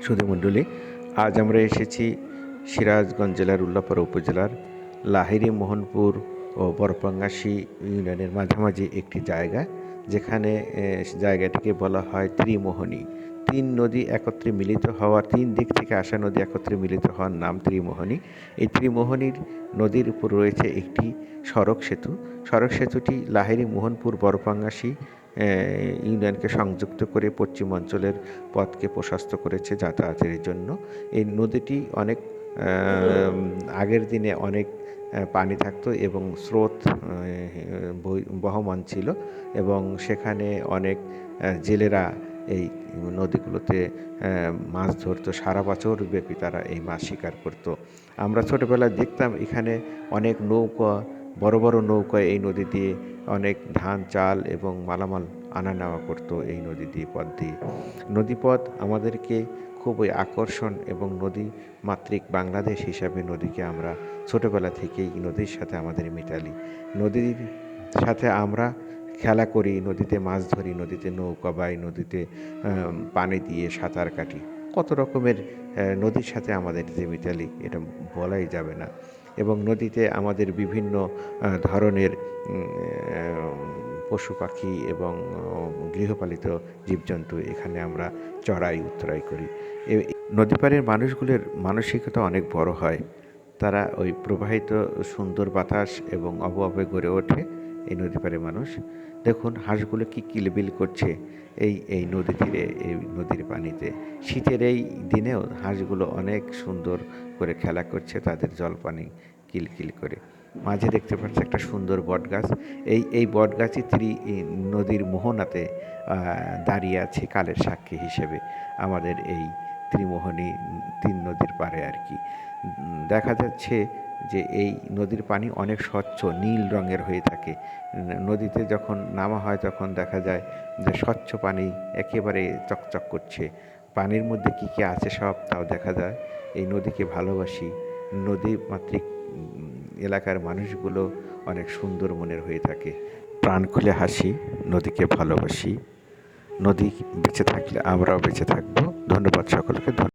সুধীমণ্ডলী, আজ আমরা এসেছি সিরাজগঞ্জ জেলার উল্লাপাড়া উপজেলার লাহিড়ী মোহনপুর ও বড়পাঙ্গাসী ইউনিয়নের মাঝামাঝি একটি জায়গা, যেখানে জায়গাটিকে বলা হয় ত্রিমোহনী। তিন নদী একত্রে মিলিত হওয়ার, তিন দিক থেকে আসা নদী একত্রে মিলিত হওয়ার নাম ত্রিমোহনী। এই ত্রিমোহনীর নদীর উপর রয়েছে একটি সড়ক সেতু। সড়ক সেতুটি লাহিড়ী মোহনপুর বড়পাঙ্গাসী ইউনিয়নকে সংযুক্ত করে পশ্চিম অঞ্চলের পথকে প্রশস্ত করেছে যাতায়াতের জন্য। এই নদীটি অনেক আগের দিনে অনেক পানি থাকতো এবং স্রোত বহমান ছিল, এবং সেখানে অনেক জেলেরা এই নদীগুলোতে মাছ ধরতো। সারা বছর ব্যাপী তারা এই মাছ শিকার করত। আমরা ছোটোবেলায় দেখতাম এখানে অনেক নৌকা, বড় বড় নৌকা এই নদী দিয়ে অনেক ধান, চাল এবং মালামাল আনা নেওয়া করতো এই নদী দিয়ে, পথ দিয়ে। নদীপথ আমাদেরকে খুবই আকর্ষণ, এবং নদী মাতৃক বাংলাদেশ হিসাবে নদীকে আমরা ছোটোবেলা থেকেই নদীর সাথে আমাদের মেটালি। নদীর সাথে আমরা খেলা করি, নদীতে মাছ ধরি, নদীতে নৌকা বাই, নদীতে পানি দিয়ে সাঁতার কাটি। কত রকমের নদীর সাথে আমাদের যে মিতালি, এটা বলাই যাবে না। এবং নদীতে আমাদের বিভিন্ন ধরনের পশু পাখি এবং গৃহপালিত জীবজন্তু এখানে আমরা চড়াই উতরাই করি। নদী পাড়ের মানুষগুলোর মানসিকতা অনেক বড় হয়। তারা ওই প্রবাহিত সুন্দর বাতাস এবং অবয়বে গড়ে ওঠে এই নদী পাড়ের মানুষ। দেখুন হাঁসগুলো কি কিলবিল করছে এই নদী তীরে, এই নদীর পানিতে। শীতের এই দিনেও হাঁসগুলো অনেক সুন্দর করে খেলা করছে তাদের জলপানি কিলকিল করে। মাঝে দেখতে পাচ্ছি একটা সুন্দর বটগাছ। এই বটগাছই নদীর মোহনাতে দাঁড়িয়ে আছে কালের সাক্ষী হিসেবে, আমাদের এই ত্রিমোহনী তিন নদীর পাড়ে আর কি। দেখা যাচ্ছে যে এই নদীর পানি অনেক স্বচ্ছ নীল রঙের হয়ে থাকে। নদীতে যখন নামা হয় তখন দেখা যায় যে স্বচ্ছ পানি একেবারে চকচক করছে। পানির মধ্যে কী কী আছে সব তাও দেখা যায়। এই নদীকে ভালোবাসি। নদী মাতৃক এলাকার মানুষগুলো অনেক সুন্দর মনের হয়ে থাকে। প্রাণ খুলে হাসি, নদীকে ভালোবাসি। নদী বেঁচে থাকলে আমরাও বেঁচে থাকবো। ধন্যবাদ সকলকে।